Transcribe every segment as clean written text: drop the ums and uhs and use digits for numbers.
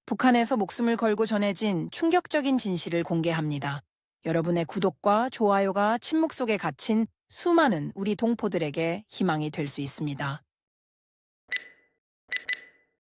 북한에서 목숨을 걸고 전해진 충격적인 진실을 공개합니다. 여러분의 구독과 좋아요가 침묵 속에 갇힌 수많은 우리 동포들에게 희망이 될 수 있습니다.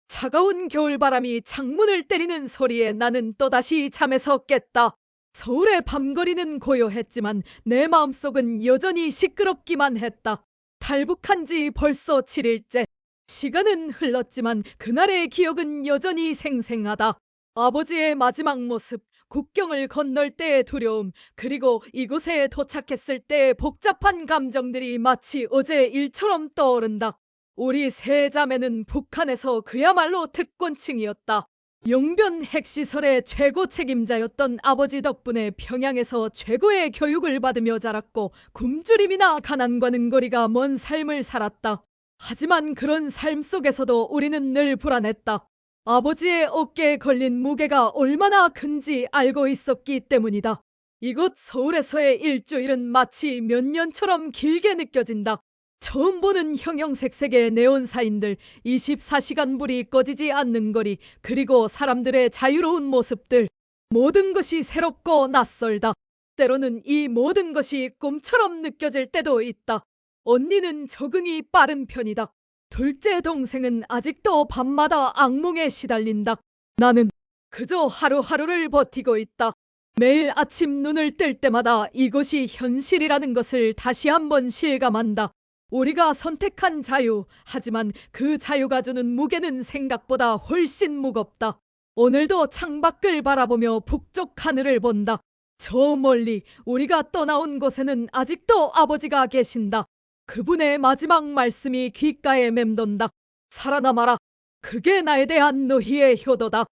차가운 겨울바람이 창문을 때리는 소리에 나는 또다시 잠에서 깼다. 서울의 밤거리는 고요했지만 내 마음속은 여전히 시끄럽기만 했다. 탈북한 지 벌써 7일째. 시간은 흘렀지만 그날의 기억은 여전히 생생하다. 아버지의 마지막 모습, 국경을 건널 때의 두려움, 그리고 이곳에 도착했을 때의 복잡한 감정들이 마치 어제 일처럼 떠오른다. 우리 세 자매는 북한에서 그야말로 특권층이었다. 용변 핵시설의 최고 책임자였던 아버지 덕분에 평양에서 최고의 교육을 받으며 자랐고 굶주림이나 가난과는 거리가 먼 삶을 살았다. 하지만 그런 삶 속에서도 우리는 늘 불안했다. 아버지의 어깨에 걸린 무게가 얼마나 큰지 알고 있었기 때문이다. 이곳 서울에서의 일주일은 마치 몇 년처럼 길게 느껴진다. 처음 보는 형형색색의 네온사인들, 24시간 불이 꺼지지 않는 거리, 그리고 사람들의 자유로운 모습들. 모든 것이 새롭고 낯설다. 때로는 이 모든 것이 꿈처럼 느껴질 때도 있다. 언니는 적응이 빠른 편이다. 둘째 동생은 아직도 밤마다 악몽에 시달린다. 나는 그저 하루하루를 버티고 있다. 매일 아침 눈을 뜰 때마다 이것이 현실이라는 것을 다시 한번 실감한다. 우리가 선택한 자유, 하지만 그 자유가 주는 무게는 생각보다 훨씬 무겁다. 오늘도 창밖을 바라보며 북쪽 하늘을 본다. 저 멀리 우리가 떠나온 곳에는 아직도 아버지가 계신다. 그분의 마지막 말씀이 귓가에 맴돈다. 살아남아라. 그게 나에 대한 너희의 효도다.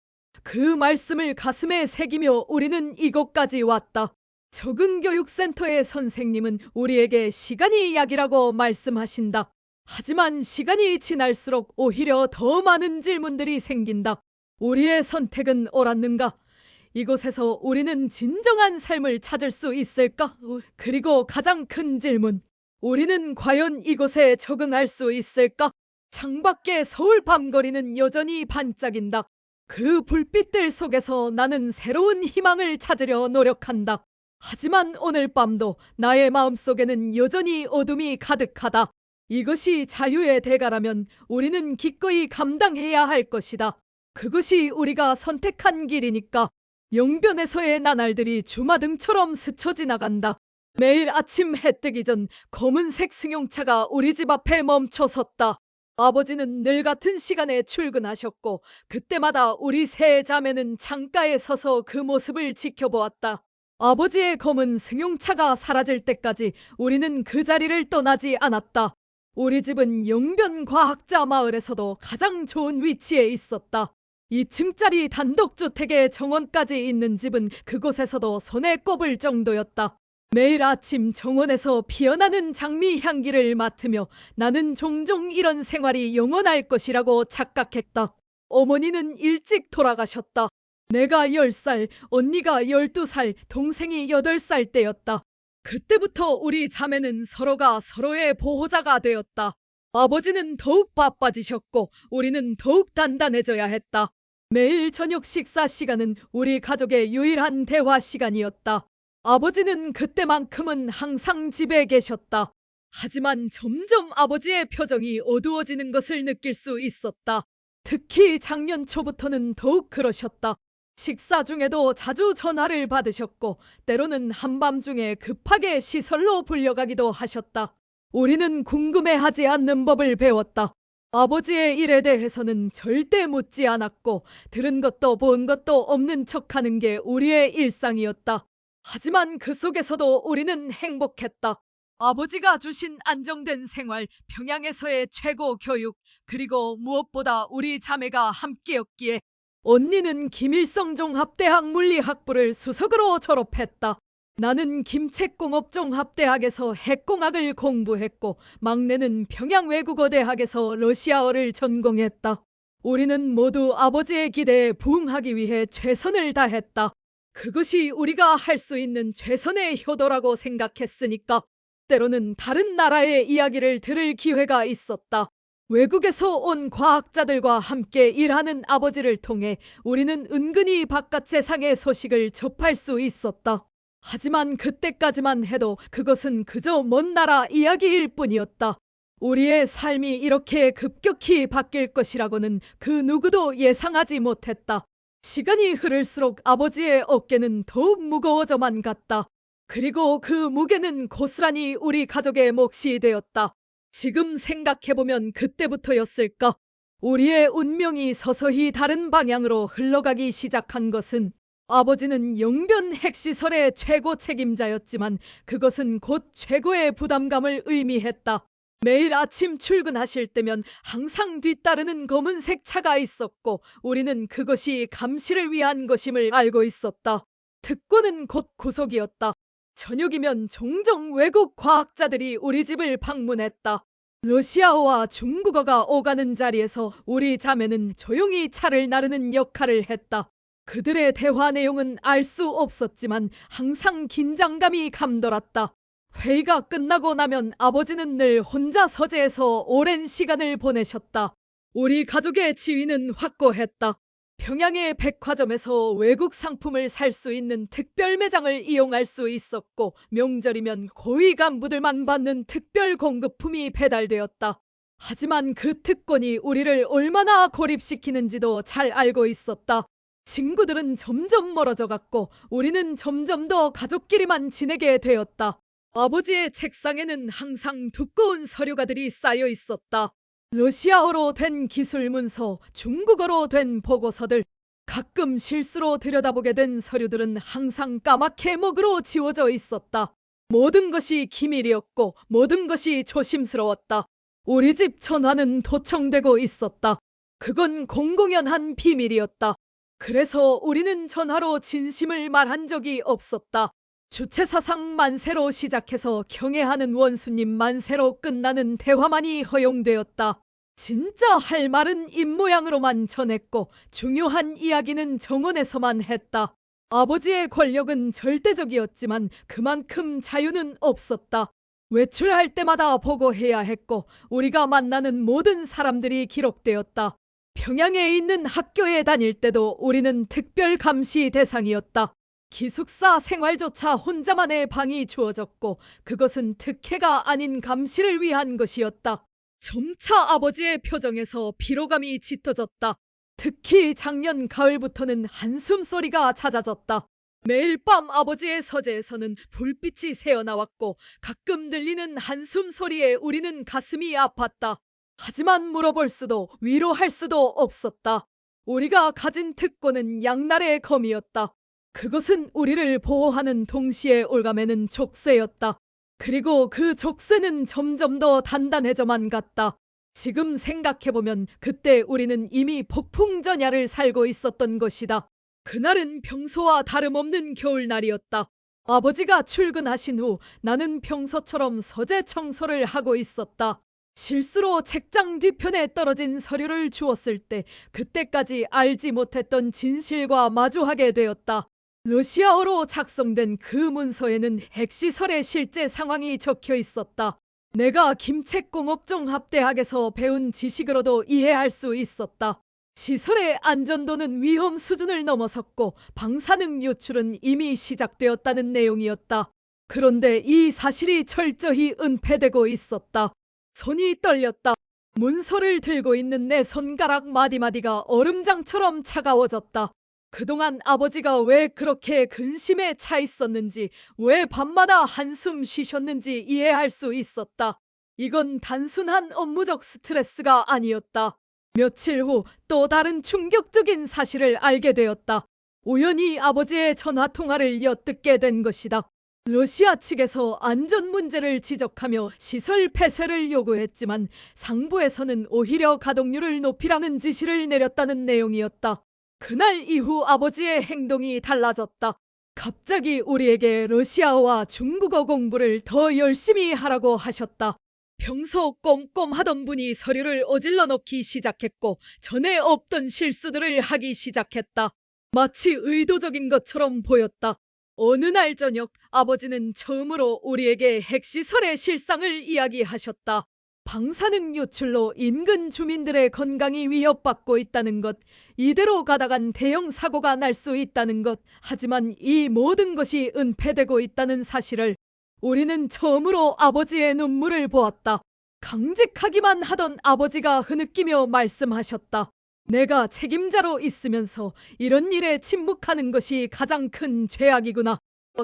그 말씀을 가슴에 새기며 우리는 이곳까지 왔다. 적응교육센터의 선생님은 우리에게 시간이 약이라고 말씀하신다. 하지만 시간이 지날수록 오히려 더 많은 질문들이 생긴다. 우리의 선택은 옳았는가? 이곳에서 우리는 진정한 삶을 찾을 수 있을까? 그리고 가장 큰 질문. 우리는 과연 이곳에 적응할 수 있을까? 창밖의 서울 밤거리는 여전히 반짝인다. 그 불빛들 속에서 나는 새로운 희망을 찾으려 노력한다. 하지만 오늘 밤도 나의 마음속에는 여전히 어둠이 가득하다. 이것이 자유의 대가라면 우리는 기꺼이 감당해야 할 것이다. 그것이 우리가 선택한 길이니까. 용변에서의 나날들이 주마등처럼 스쳐 지나간다. 매일 아침 해 뜨기 전 검은색 승용차가 우리 집 앞에 멈춰 섰다. 아버지는 늘 같은 시간에 출근하셨고 그때마다 우리 세 자매는 창가에 서서 그 모습을 지켜보았다. 아버지의 검은 승용차가 사라질 때까지 우리는 그 자리를 떠나지 않았다. 우리 집은 용변 과학자 마을에서도 가장 좋은 위치에 있었다. 2층짜리 단독주택의 정원까지 있는 집은 그곳에서도 손에 꼽을 정도였다. 매일 아침 정원에서 피어나는 장미 향기를 맡으며 나는 종종 이런 생활이 영원할 것이라고 착각했다. 어머니는 일찍 돌아가셨다. 내가 10살, 언니가 12살, 동생이 8살 때였다. 그때부터 우리 자매는 서로가 서로의 보호자가 되었다. 아버지는 더욱 바빠지셨고 우리는 더욱 단단해져야 했다. 매일 저녁 식사 시간은 우리 가족의 유일한 대화 시간이었다. 아버지는 그때만큼은 항상 집에 계셨다. 하지만 점점 아버지의 표정이 어두워지는 것을 느낄 수 있었다. 특히 작년 초부터는 더욱 그러셨다. 식사 중에도 자주 전화를 받으셨고 때로는 한밤중에 급하게 시설로 불려가기도 하셨다. 우리는 궁금해하지 않는 법을 배웠다. 아버지의 일에 대해서는 절대 묻지 않았고 들은 것도 본 것도 없는 척하는 게 우리의 일상이었다. 하지만 그 속에서도 우리는 행복했다. 아버지가 주신 안정된 생활, 평양에서의 최고 교육, 그리고 무엇보다 우리 자매가 함께였기에 언니는 김일성종합대학 물리학부를 수석으로 졸업했다. 나는 김책공업종합대학에서 핵공학을 공부했고 막내는 평양외국어대학에서 러시아어를 전공했다. 우리는 모두 아버지의 기대에 부응하기 위해 최선을 다했다. 그것이 우리가 할 수 있는 최선의 효도라고 생각했으니까. 때로는 다른 나라의 이야기를 들을 기회가 있었다. 외국에서 온 과학자들과 함께 일하는 아버지를 통해 우리는 은근히 바깥 세상의 소식을 접할 수 있었다. 하지만 그때까지만 해도 그것은 그저 먼 나라 이야기일 뿐이었다. 우리의 삶이 이렇게 급격히 바뀔 것이라고는 그 누구도 예상하지 못했다. 시간이 흐를수록 아버지의 어깨는 더욱 무거워져만 갔다. 그리고 그 무게는 고스란히 우리 가족의 몫이 되었다. 지금 생각해보면 그때부터였을까? 우리의 운명이 서서히 다른 방향으로 흘러가기 시작한 것은 아버지는 영변 핵시설의 최고 책임자였지만 그것은 곧 최고의 부담감을 의미했다. 매일 아침 출근하실 때면 항상 뒤따르는 검은색 차가 있었고 우리는 그것이 감시를 위한 것임을 알고 있었다. 특권은 곧 구속이었다. 저녁이면 종종 외국 과학자들이 우리 집을 방문했다. 러시아어와 중국어가 오가는 자리에서 우리 자매는 조용히 차를 나르는 역할을 했다. 그들의 대화 내용은 알 수 없었지만 항상 긴장감이 감돌았다. 회의가 끝나고 나면 아버지는 늘 혼자 서재에서 오랜 시간을 보내셨다. 우리 가족의 지위는 확고했다. 평양의 백화점에서 외국 상품을 살 수 있는 특별 매장을 이용할 수 있었고 명절이면 고위 간부들만 받는 특별 공급품이 배달되었다. 하지만 그 특권이 우리를 얼마나 고립시키는지도 잘 알고 있었다. 친구들은 점점 멀어져 갔고 우리는 점점 더 가족끼리만 지내게 되었다. 아버지의 책상에는 항상 두꺼운 서류가들이 쌓여 있었다. 러시아어로 된 기술 문서, 중국어로 된 보고서들, 가끔 실수로 들여다보게 된 서류들은 항상 까맣게 먹으로 지워져 있었다. 모든 것이 기밀이었고 모든 것이 조심스러웠다. 우리 집 전화는 도청되고 있었다. 그건 공공연한 비밀이었다. 그래서 우리는 전화로 진심을 말한 적이 없었다. 주체사상 만세로 시작해서 경애하는 원수님 만세로 끝나는 대화만이 허용되었다. 진짜 할 말은 입모양으로만 전했고 중요한 이야기는 정원에서만 했다. 아버지의 권력은 절대적이었지만 그만큼 자유는 없었다. 외출할 때마다 보고해야 했고 우리가 만나는 모든 사람들이 기록되었다. 평양에 있는 학교에 다닐 때도 우리는 특별 감시 대상이었다. 기숙사 생활조차 혼자만의 방이 주어졌고 그것은 특혜가 아닌 감시를 위한 것이었다. 점차 아버지의 표정에서 피로감이 짙어졌다. 특히 작년 가을부터는 한숨 소리가 잦아졌다. 매일 밤 아버지의 서재에서는 불빛이 새어나왔고 가끔 들리는 한숨 소리에 우리는 가슴이 아팠다. 하지만 물어볼 수도 위로할 수도 없었다. 우리가 가진 특권은 양날의 검이었다. 그것은 우리를 보호하는 동시에 올가매는 족쇄였다. 그리고 그 족쇄는 점점 더 단단해져만 갔다. 지금 생각해보면 그때 우리는 이미 폭풍전야를 살고 있었던 것이다. 그날은 평소와 다름없는 겨울날이었다. 아버지가 출근하신 후 나는 평소처럼 서재 청소를 하고 있었다. 실수로 책장 뒤편에 떨어진 서류를 주었을 때 그때까지 알지 못했던 진실과 마주하게 되었다. 러시아어로 작성된 그 문서에는 핵시설의 실제 상황이 적혀 있었다. 내가 김책공업종합대학에서 배운 지식으로도 이해할 수 있었다. 시설의 안전도는 위험 수준을 넘어섰고 방사능 유출은 이미 시작되었다는 내용이었다. 그런데 이 사실이 철저히 은폐되고 있었다. 손이 떨렸다. 문서를 들고 있는 내 손가락 마디마디가 얼음장처럼 차가워졌다. 그동안 아버지가 왜 그렇게 근심에 차 있었는지, 왜 밤마다 한숨 쉬셨는지 이해할 수 있었다. 이건 단순한 업무적 스트레스가 아니었다. 며칠 후 또 다른 충격적인 사실을 알게 되었다. 우연히 아버지의 전화통화를 엿듣게 된 것이다. 러시아 측에서 안전 문제를 지적하며 시설 폐쇄를 요구했지만 상부에서는 오히려 가동률을 높이라는 지시를 내렸다는 내용이었다. 그날 이후 아버지의 행동이 달라졌다. 갑자기 우리에게 러시아어와 중국어 공부를 더 열심히 하라고 하셨다. 평소 꼼꼼하던 분이 서류를 어질러 넣기 시작했고 전에 없던 실수들을 하기 시작했다. 마치 의도적인 것처럼 보였다. 어느 날 저녁 아버지는 처음으로 우리에게 핵시설의 실상을 이야기하셨다. 방사능 유출로 인근 주민들의 건강이 위협받고 있다는 것, 이대로 가다간 대형 사고가 날 수 있다는 것, 하지만 이 모든 것이 은폐되고 있다는 사실을 우리는 처음으로 아버지의 눈물을 보았다. 강직하기만 하던 아버지가 흐느끼며 말씀하셨다. 내가 책임자로 있으면서 이런 일에 침묵하는 것이 가장 큰 죄악이구나.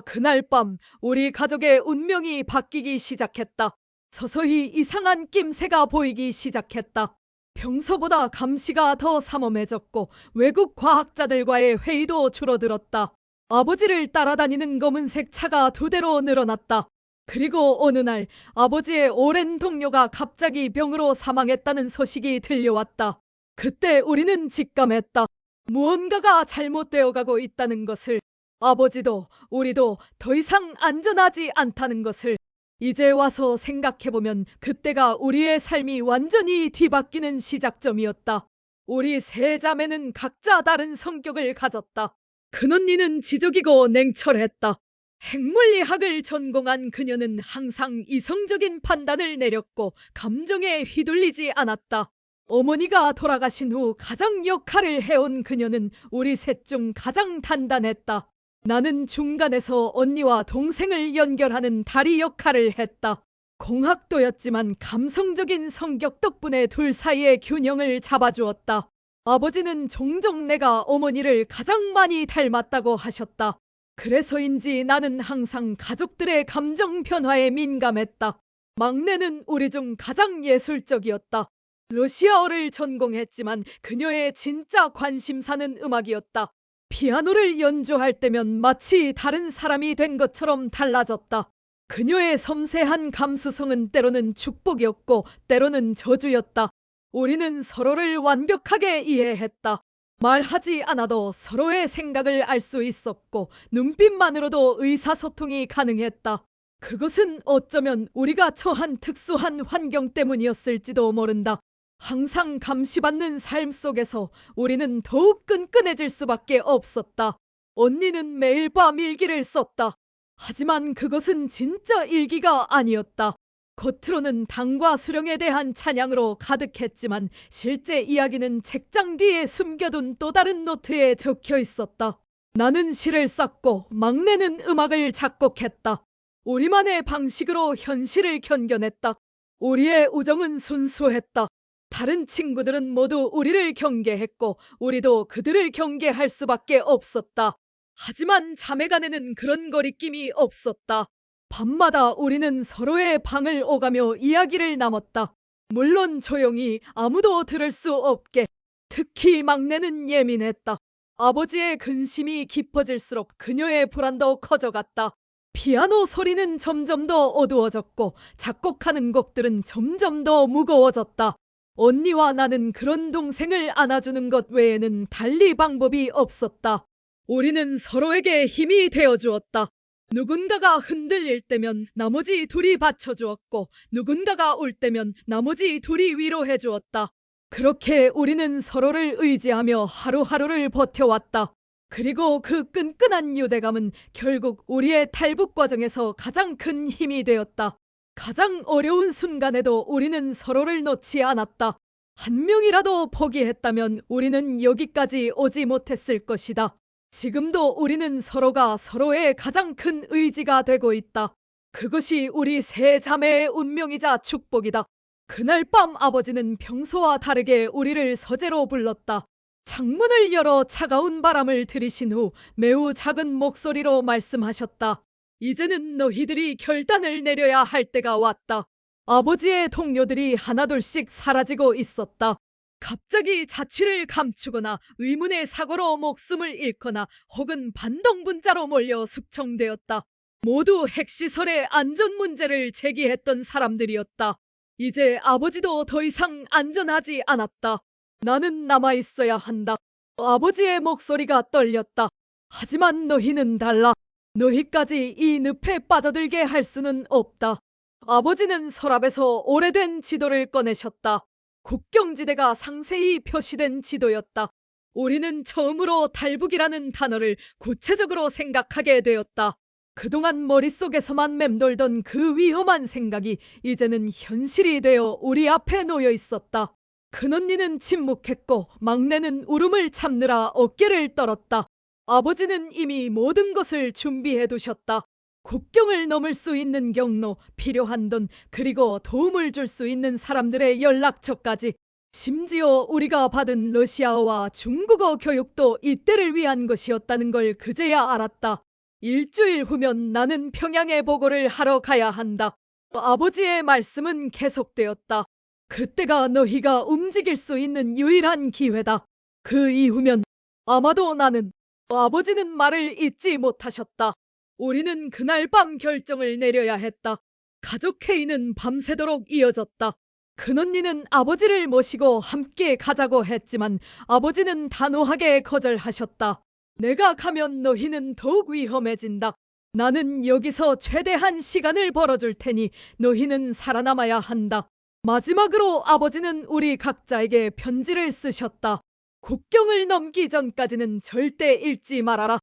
그날 밤 우리 가족의 운명이 바뀌기 시작했다. 서서히 이상한 낌새가 보이기 시작했다. 평소보다 감시가 더 삼엄해졌고 외국 과학자들과의 회의도 줄어들었다. 아버지를 따라다니는 검은색 차가 2대로 늘어났다. 그리고 어느 날 아버지의 오랜 동료가 갑자기 병으로 사망했다는 소식이 들려왔다. 그때 우리는 직감했다. 무언가가 잘못되어 가고 있다는 것을, 아버지도 우리도 더 이상 안전하지 않다는 것을. 이제 와서 생각해보면 그때가 우리의 삶이 완전히 뒤바뀌는 시작점이었다. 우리 세 자매는 각자 다른 성격을 가졌다. 큰언니는 지적이고 냉철했다. 핵물리학을 전공한 그녀는 항상 이성적인 판단을 내렸고 감정에 휘둘리지 않았다. 어머니가 돌아가신 후 가장 역할을 해온 그녀는 우리 셋 중 가장 단단했다. 나는 중간에서 언니와 동생을 연결하는 다리 역할을 했다. 공학도였지만 감성적인 성격 덕분에 둘 사이의 균형을 잡아주었다. 아버지는 종종 내가 어머니를 가장 많이 닮았다고 하셨다. 그래서인지 나는 항상 가족들의 감정 변화에 민감했다. 막내는 우리 중 가장 예술적이었다. 러시아어를 전공했지만 그녀의 진짜 관심사는 음악이었다. 피아노를 연주할 때면 마치 다른 사람이 된 것처럼 달라졌다. 그녀의 섬세한 감수성은 때로는 축복이었고 때로는 저주였다. 우리는 서로를 완벽하게 이해했다. 말하지 않아도 서로의 생각을 알 수 있었고 눈빛만으로도 의사소통이 가능했다. 그것은 어쩌면 우리가 처한 특수한 환경 때문이었을지도 모른다. 항상 감시받는 삶 속에서 우리는 더욱 끈끈해질 수밖에 없었다. 언니는 매일 밤 일기를 썼다. 하지만 그것은 진짜 일기가 아니었다. 겉으로는 당과 수령에 대한 찬양으로 가득했지만 실제 이야기는 책장 뒤에 숨겨둔 또 다른 노트에 적혀 있었다. 나는 시를 썼고 막내는 음악을 작곡했다. 우리만의 방식으로 현실을 견뎌냈다. 우리의 우정은 순수했다. 다른 친구들은 모두 우리를 경계했고 우리도 그들을 경계할 수밖에 없었다. 하지만 자매간에는 그런 거리낌이 없었다. 밤마다 우리는 서로의 방을 오가며 이야기를 나눴다. 물론 조용히 아무도 들을 수 없게. 특히 막내는 예민했다. 아버지의 근심이 깊어질수록 그녀의 불안도 커져갔다. 피아노 소리는 점점 더 어두워졌고 작곡하는 곡들은 점점 더 무거워졌다. 언니와 나는 그런 동생을 안아주는 것 외에는 달리 방법이 없었다. 우리는 서로에게 힘이 되어주었다. 누군가가 흔들릴 때면 나머지 둘이 받쳐주었고 누군가가 울 때면 나머지 둘이 위로해주었다. 그렇게 우리는 서로를 의지하며 하루하루를 버텨왔다. 그리고 그 끈끈한 유대감은 결국 우리의 탈북 과정에서 가장 큰 힘이 되었다. 가장 어려운 순간에도 우리는 서로를 놓지 않았다. 한 명이라도 포기했다면 우리는 여기까지 오지 못했을 것이다. 지금도 우리는 서로가 서로의 가장 큰 의지가 되고 있다. 그것이 우리 세 자매의 운명이자 축복이다. 그날 밤 아버지는 평소와 다르게 우리를 서재로 불렀다. 창문을 열어 차가운 바람을 들이신 후 매우 작은 목소리로 말씀하셨다. 이제는 너희들이 결단을 내려야 할 때가 왔다. 아버지의 동료들이 하나둘씩 사라지고 있었다. 갑자기 자취를 감추거나 의문의 사고로 목숨을 잃거나 혹은 반동분자로 몰려 숙청되었다. 모두 핵시설의 안전 문제를 제기했던 사람들이었다. 이제 아버지도 더 이상 안전하지 않았다. 나는 남아있어야 한다. 아버지의 목소리가 떨렸다. 하지만 너희는 달라. 너희까지 이 늪에 빠져들게 할 수는 없다. 아버지는 서랍에서 오래된 지도를 꺼내셨다. 국경지대가 상세히 표시된 지도였다. 우리는 처음으로 탈북이라는 단어를 구체적으로 생각하게 되었다. 그동안 머릿속에서만 맴돌던 그 위험한 생각이 이제는 현실이 되어 우리 앞에 놓여 있었다. 큰언니는 침묵했고 막내는 울음을 참느라 어깨를 떨었다. 아버지는 이미 모든 것을 준비해 두셨다. 국경을 넘을 수 있는 경로, 필요한 돈, 그리고 도움을 줄 수 있는 사람들의 연락처까지. 심지어 우리가 받은 러시아어와 중국어 교육도 이때를 위한 것이었다는 걸 그제야 알았다. 일주일 후면 나는 평양에 보고를 하러 가야 한다. 아버지의 말씀은 계속되었다. 그때가 너희가 움직일 수 있는 유일한 기회다. 그 이후면 아마도 나는. 아버지는 말을 잊지 못하셨다. 우리는 그날 밤 결정을 내려야 했다. 가족 회의는 밤새도록 이어졌다. 큰언니는 아버지를 모시고 함께 가자고 했지만 아버지는 단호하게 거절하셨다. 내가 가면 너희는 더욱 위험해진다. 나는 여기서 최대한 시간을 벌어줄 테니 너희는 살아남아야 한다. 마지막으로 아버지는 우리 각자에게 편지를 쓰셨다. 국경을 넘기 전까지는 절대 읽지 말아라.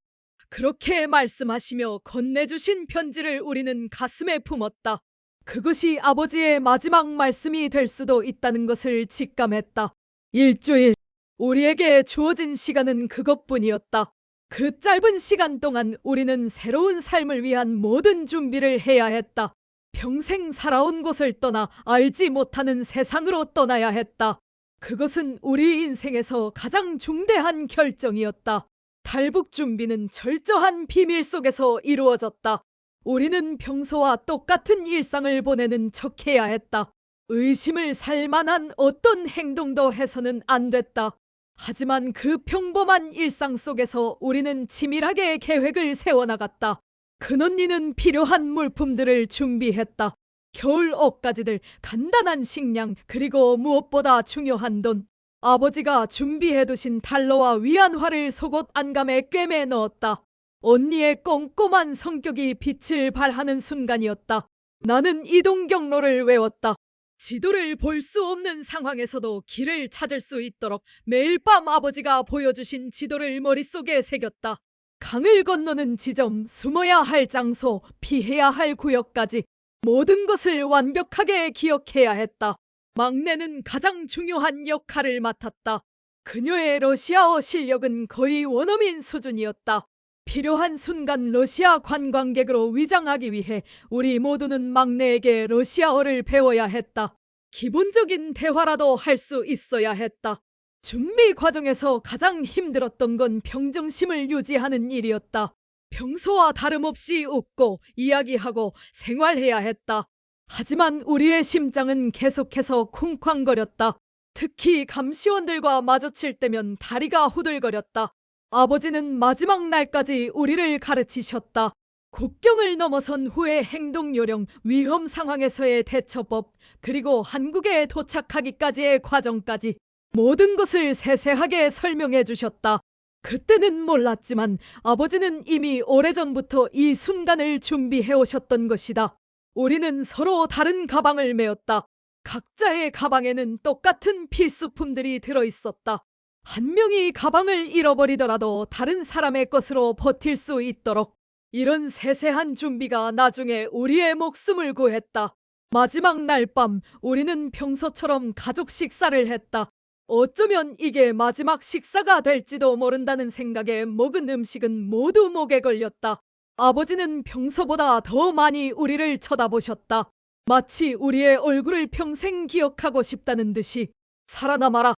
그렇게 말씀하시며 건네주신 편지를 우리는 가슴에 품었다. 그것이 아버지의 마지막 말씀이 될 수도 있다는 것을 직감했다. 일주일, 우리에게 주어진 시간은 그것뿐이었다. 그 짧은 시간 동안 우리는 새로운 삶을 위한 모든 준비를 해야 했다. 평생 살아온 곳을 떠나 알지 못하는 세상으로 떠나야 했다. 그것은 우리 인생에서 가장 중대한 결정이었다. 탈북 준비는 철저한 비밀 속에서 이루어졌다. 우리는 평소와 똑같은 일상을 보내는 척해야 했다. 의심을 살 만한 어떤 행동도 해서는 안 됐다. 하지만 그 평범한 일상 속에서 우리는 치밀하게 계획을 세워나갔다. 큰언니는 필요한 물품들을 준비했다. 겨울 옷가지들, 간단한 식량, 그리고 무엇보다 중요한 돈. 아버지가 준비해두신 달러와 위안화를 속옷 안감에 꿰매 넣었다. 언니의 꼼꼼한 성격이 빛을 발하는 순간이었다. 나는 이동 경로를 외웠다. 지도를 볼 수 없는 상황에서도 길을 찾을 수 있도록 매일 밤 아버지가 보여주신 지도를 머릿속에 새겼다. 강을 건너는 지점, 숨어야 할 장소, 피해야 할 구역까지 모든 것을 완벽하게 기억해야 했다. 막내는 가장 중요한 역할을 맡았다. 그녀의 러시아어 실력은 거의 원어민 수준이었다. 필요한 순간 러시아 관광객으로 위장하기 위해 우리 모두는 막내에게 러시아어를 배워야 했다. 기본적인 대화라도 할 수 있어야 했다. 준비 과정에서 가장 힘들었던 건 평정심을 유지하는 일이었다. 평소와 다름없이 웃고 이야기하고 생활해야 했다. 하지만 우리의 심장은 계속해서 쿵쾅거렸다. 특히 감시원들과 마주칠 때면 다리가 후들거렸다. 아버지는 마지막 날까지 우리를 가르치셨다. 국경을 넘어선 후의 행동 요령, 위험 상황에서의 대처법, 그리고 한국에 도착하기까지의 과정까지 모든 것을 세세하게 설명해 주셨다. 그때는 몰랐지만 아버지는 이미 오래전부터 이 순간을 준비해 오셨던 것이다. 우리는 서로 다른 가방을 메었다. 각자의 가방에는 똑같은 필수품들이 들어있었다. 한 명이 가방을 잃어버리더라도 다른 사람의 것으로 버틸 수 있도록. 이런 세세한 준비가 나중에 우리의 목숨을 구했다. 마지막 날 밤 우리는 평소처럼 가족 식사를 했다. 어쩌면 이게 마지막 식사가 될지도 모른다는 생각에 먹은 음식은 모두 목에 걸렸다. 아버지는 평소보다 더 많이 우리를 쳐다보셨다. 마치 우리의 얼굴을 평생 기억하고 싶다는 듯이. 살아남아라.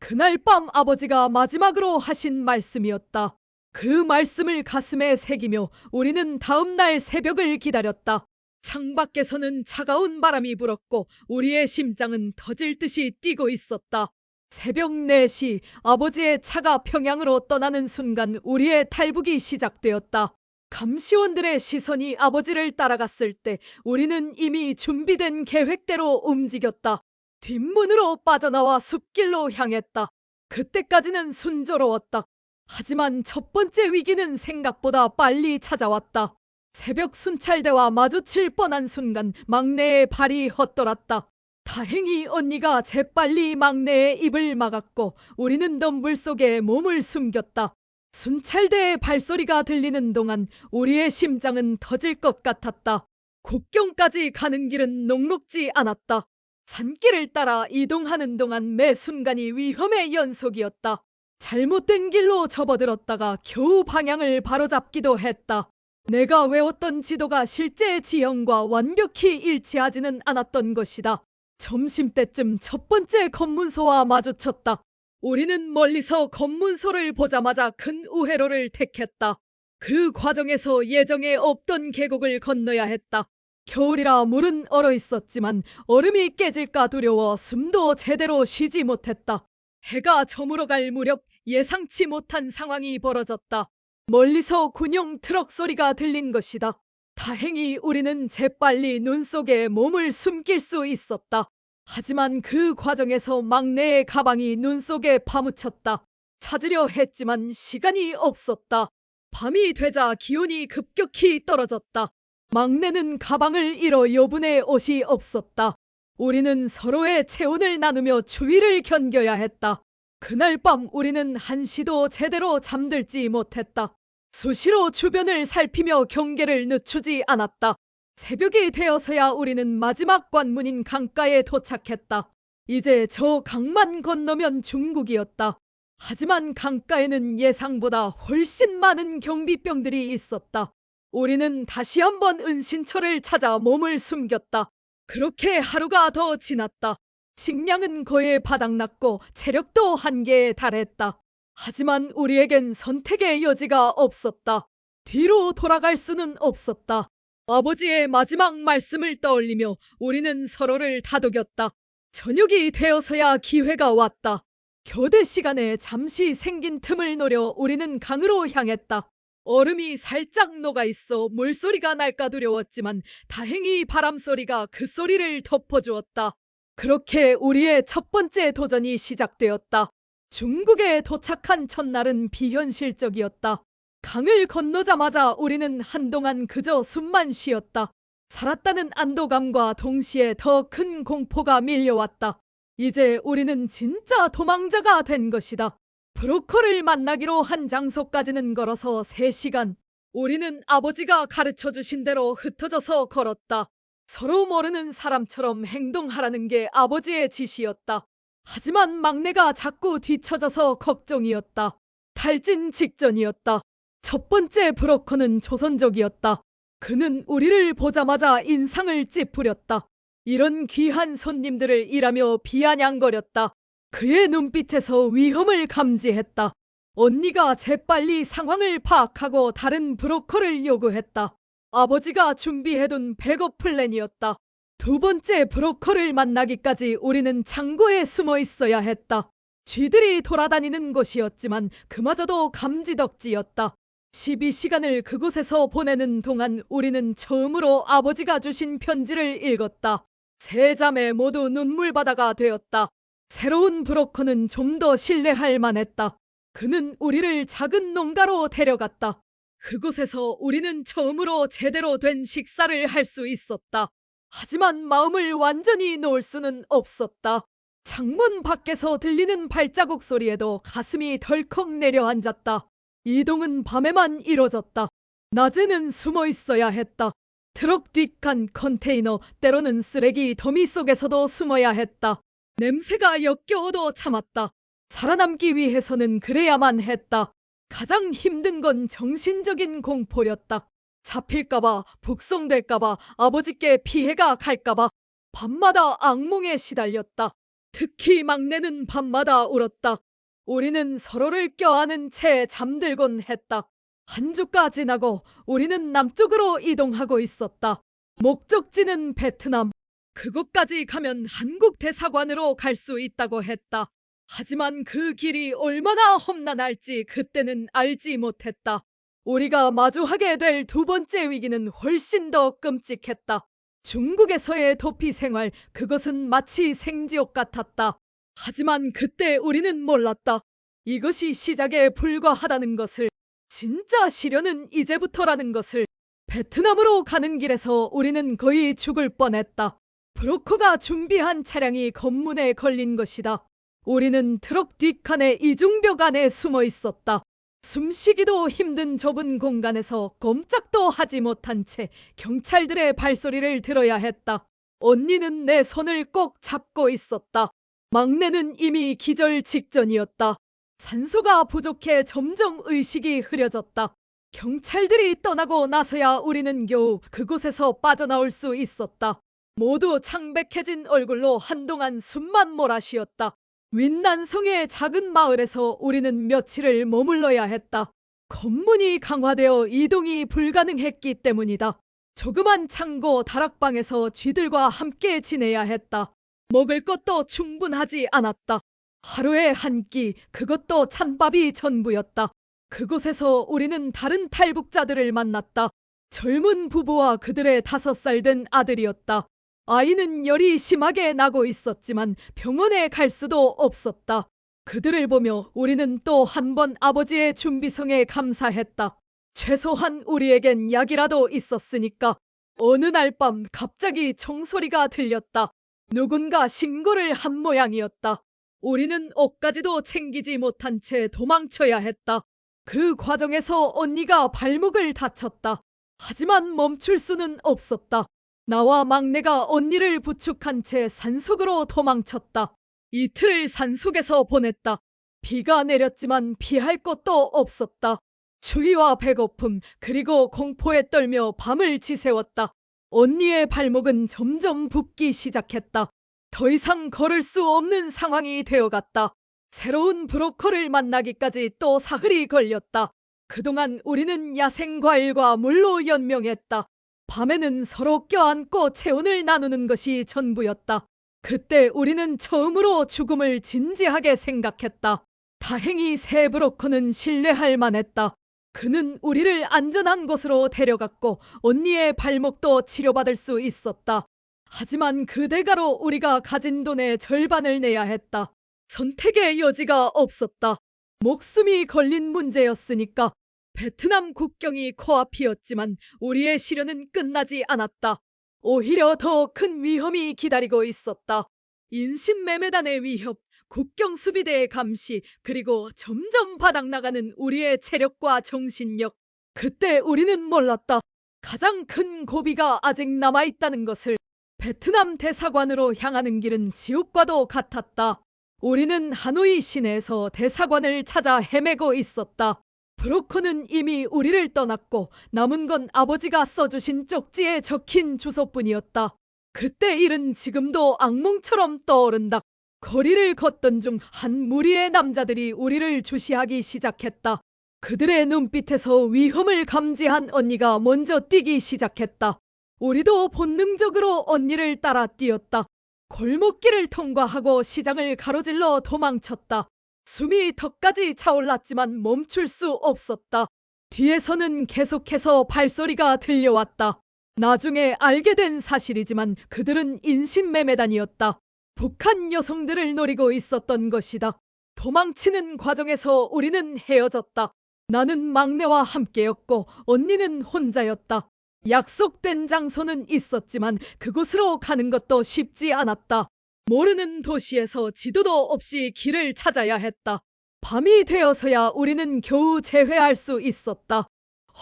그날 밤 아버지가 마지막으로 하신 말씀이었다. 그 말씀을 가슴에 새기며 우리는 다음 날 새벽을 기다렸다. 창밖에서는 차가운 바람이 불었고 우리의 심장은 터질 듯이 뛰고 있었다. 새벽 4시 아버지의 차가 평양으로 떠나는 순간 우리의 탈북이 시작되었다. 감시원들의 시선이 아버지를 따라갔을 때 우리는 이미 준비된 계획대로 움직였다. 뒷문으로 빠져나와 숲길로 향했다. 그때까지는 순조로웠다. 하지만 첫 번째 위기는 생각보다 빨리 찾아왔다. 새벽 순찰대와 마주칠 뻔한 순간 막내의 발이 헛돌았다. 다행히 언니가 재빨리 막내의 입을 막았고 우리는 덤불 속에 몸을 숨겼다. 순찰대의 발소리가 들리는 동안 우리의 심장은 터질 것 같았다. 국경까지 가는 길은 녹록지 않았다. 산길을 따라 이동하는 동안 매 순간이 위험의 연속이었다. 잘못된 길로 접어들었다가 겨우 방향을 바로잡기도 했다. 내가 외웠던 지도가 실제 지형과 완벽히 일치하지는 않았던 것이다. 점심때쯤 첫 번째 검문소와 마주쳤다. 우리는 멀리서 검문소를 보자마자 큰 우회로를 택했다. 그 과정에서 예정에 없던 계곡을 건너야 했다. 겨울이라 물은 얼어 있었지만 얼음이 깨질까 두려워 숨도 제대로 쉬지 못했다. 해가 저물어갈 무렵 예상치 못한 상황이 벌어졌다. 멀리서 군용 트럭 소리가 들린 것이다. 다행히 우리는 재빨리 눈 속에 몸을 숨길 수 있었다. 하지만 그 과정에서 막내의 가방이 눈 속에 파묻혔다. 찾으려 했지만 시간이 없었다. 밤이 되자 기온이 급격히 떨어졌다. 막내는 가방을 잃어 여분의 옷이 없었다. 우리는 서로의 체온을 나누며 추위를 견뎌야 했다. 그날 밤 우리는 한시도 제대로 잠들지 못했다. 수시로 주변을 살피며 경계를 늦추지 않았다. 새벽이 되어서야 우리는 마지막 관문인 강가에 도착했다. 이제 저 강만 건너면 중국이었다. 하지만 강가에는 예상보다 훨씬 많은 경비병들이 있었다. 우리는 다시 한번 은신처를 찾아 몸을 숨겼다. 그렇게 하루가 더 지났다. 식량은 거의 바닥났고 체력도 한계에 달했다. 하지만 우리에겐 선택의 여지가 없었다. 뒤로 돌아갈 수는 없었다. 아버지의 마지막 말씀을 떠올리며 우리는 서로를 다독였다. 저녁이 되어서야 기회가 왔다. 교대 시간에 잠시 생긴 틈을 노려 우리는 강으로 향했다. 얼음이 살짝 녹아있어 물소리가 날까 두려웠지만 다행히 바람소리가 그 소리를 덮어주었다. 그렇게 우리의 첫 번째 도전이 시작되었다. 중국에 도착한 첫날은 비현실적이었다. 강을 건너자마자 우리는 한동안 그저 숨만 쉬었다. 살았다는 안도감과 동시에 더 큰 공포가 밀려왔다. 이제 우리는 진짜 도망자가 된 것이다. 브로커를 만나기로 한 장소까지는 걸어서 3시간. 우리는 아버지가 가르쳐 주신 대로 흩어져서 걸었다. 서로 모르는 사람처럼 행동하라는 게 아버지의 지시였다. 하지만 막내가 자꾸 뒤처져서 걱정이었다. 탈진 직전이었다. 첫 번째 브로커는 조선족이었다. 그는 우리를 보자마자 인상을 찌푸렸다. 이런 귀한 손님들을 일하며 비아냥거렸다. 그의 눈빛에서 위험을 감지했다. 언니가 재빨리 상황을 파악하고 다른 브로커를 요구했다. 아버지가 준비해둔 백업 플랜이었다. 두 번째 브로커를 만나기까지 우리는 창고에 숨어 있어야 했다. 쥐들이 돌아다니는 곳이었지만 그마저도 감지덕지였다. 12시간을 그곳에서 보내는 동안 우리는 처음으로 아버지가 주신 편지를 읽었다. 세 자매 모두 눈물바다가 되었다. 새로운 브로커는 좀 더 신뢰할 만했다. 그는 우리를 작은 농가로 데려갔다. 그곳에서 우리는 처음으로 제대로 된 식사를 할 수 있었다. 하지만 마음을 완전히 놓을 수는 없었다. 창문 밖에서 들리는 발자국 소리에도 가슴이 덜컥 내려앉았다. 이동은 밤에만 이뤄졌다. 낮에는 숨어 있어야 했다. 트럭 뒷칸 컨테이너, 때로는 쓰레기 더미 속에서도 숨어야 했다. 냄새가 역겨워도 참았다. 살아남기 위해서는 그래야만 했다. 가장 힘든 건 정신적인 공포였다. 잡힐까봐, 북송될까봐, 아버지께 피해가 갈까봐. 밤마다 악몽에 시달렸다. 특히 막내는 밤마다 울었다. 우리는 서로를 껴안은 채 잠들곤 했다. 한 주가 지나고 우리는 남쪽으로 이동하고 있었다. 목적지는 베트남. 그곳까지 가면 한국 대사관으로 갈 수 있다고 했다. 하지만 그 길이 얼마나 험난할지 그때는 알지 못했다. 우리가 마주하게 될 두 번째 위기는 훨씬 더 끔찍했다. 중국에서의 도피 생활, 그것은 마치 생지옥 같았다. 하지만 그때 우리는 몰랐다. 이것이 시작에 불과하다는 것을. 진짜 시련은 이제부터라는 것을. 베트남으로 가는 길에서 우리는 거의 죽을 뻔했다. 브로커가 준비한 차량이 검문에 걸린 것이다. 우리는 트럭 뒷칸의 이중벽 안에 숨어 있었다. 숨쉬기도 힘든 좁은 공간에서 꼼짝도 하지 못한 채 경찰들의 발소리를 들어야 했다. 언니는 내 손을 꼭 잡고 있었다. 막내는 이미 기절 직전이었다. 산소가 부족해 점점 의식이 흐려졌다. 경찰들이 떠나고 나서야 우리는 겨우 그곳에서 빠져나올 수 있었다. 모두 창백해진 얼굴로 한동안 숨만 몰아쉬었다. 윈난성의 작은 마을에서 우리는 며칠을 머물러야 했다. 검문이 강화되어 이동이 불가능했기 때문이다. 조그만 창고 다락방에서 쥐들과 함께 지내야 했다. 먹을 것도 충분하지 않았다. 하루에 한 끼, 그것도 찬밥이 전부였다. 그곳에서 우리는 다른 탈북자들을 만났다. 젊은 부부와 그들의 5살 된 아들이었다. 아이는 열이 심하게 나고 있었지만 병원에 갈 수도 없었다. 그들을 보며 우리는 또 한 번 아버지의 준비성에 감사했다. 최소한 우리에겐 약이라도 있었으니까. 어느 날 밤 갑자기 총소리가 들렸다. 누군가 신고를 한 모양이었다. 우리는 옷까지도 챙기지 못한 채 도망쳐야 했다. 그 과정에서 언니가 발목을 다쳤다. 하지만 멈출 수는 없었다. 나와 막내가 언니를 부축한 채 산속으로 도망쳤다. 이틀을 산속에서 보냈다. 비가 내렸지만 피할 곳도 없었다. 추위와 배고픔 그리고 공포에 떨며 밤을 지새웠다. 언니의 발목은 점점 붓기 시작했다. 더 이상 걸을 수 없는 상황이 되어갔다. 새로운 브로커를 만나기까지 또 사흘이 걸렸다. 그동안 우리는 야생과일과 물로 연명했다. 밤에는 서로 껴안고 체온을 나누는 것이 전부였다. 그때 우리는 처음으로 죽음을 진지하게 생각했다. 다행히 새 브로커는 신뢰할 만했다. 그는 우리를 안전한 곳으로 데려갔고 언니의 발목도 치료받을 수 있었다. 하지만 그 대가로 우리가 가진 돈의 절반을 내야 했다. 선택의 여지가 없었다. 목숨이 걸린 문제였으니까. 베트남 국경이 코앞이었지만 우리의 시련은 끝나지 않았다. 오히려 더 큰 위험이 기다리고 있었다. 인신매매단의 위협, 국경 수비대의 감시, 그리고 점점 바닥나가는 우리의 체력과 정신력. 그때 우리는 몰랐다. 가장 큰 고비가 아직 남아있다는 것을. 베트남 대사관으로 향하는 길은 지옥과도 같았다. 우리는 하노이 시내에서 대사관을 찾아 헤매고 있었다. 브로커는 이미 우리를 떠났고 남은 건 아버지가 써주신 쪽지에 적힌 주소뿐이었다. 그때 일은 지금도 악몽처럼 떠오른다. 거리를 걷던 중 한 무리의 남자들이 우리를 주시하기 시작했다. 그들의 눈빛에서 위험을 감지한 언니가 먼저 뛰기 시작했다. 우리도 본능적으로 언니를 따라 뛰었다. 골목길을 통과하고 시장을 가로질러 도망쳤다. 숨이 턱까지 차올랐지만 멈출 수 없었다. 뒤에서는 계속해서 발소리가 들려왔다. 나중에 알게 된 사실이지만 그들은 인신매매단이었다. 북한 여성들을 노리고 있었던 것이다. 도망치는 과정에서 우리는 헤어졌다. 나는 막내와 함께였고 언니는 혼자였다. 약속된 장소는 있었지만 그곳으로 가는 것도 쉽지 않았다. 모르는 도시에서 지도도 없이 길을 찾아야 했다. 밤이 되어서야 우리는 겨우 재회할 수 있었다.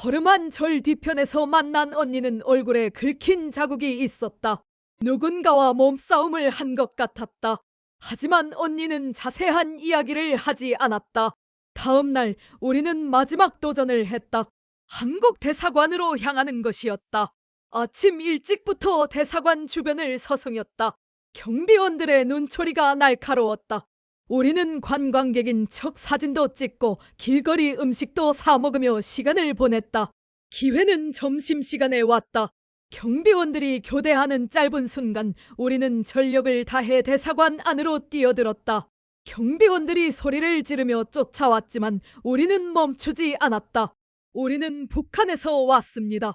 허름한 절 뒤편에서 만난 언니는 얼굴에 긁힌 자국이 있었다. 누군가와 몸싸움을 한 것 같았다. 하지만 언니는 자세한 이야기를 하지 않았다. 다음 날 우리는 마지막 도전을 했다. 한국 대사관으로 향하는 것이었다. 아침 일찍부터 대사관 주변을 서성였다. 경비원들의 눈초리가 날카로웠다. 우리는 관광객인 척 사진도 찍고 길거리 음식도 사 먹으며 시간을 보냈다. 기회는 점심시간에 왔다. 경비원들이 교대하는 짧은 순간 우리는 전력을 다해 대사관 안으로 뛰어들었다. 경비원들이 소리를 지르며 쫓아왔지만 우리는 멈추지 않았다. 우리는 북한에서 왔습니다.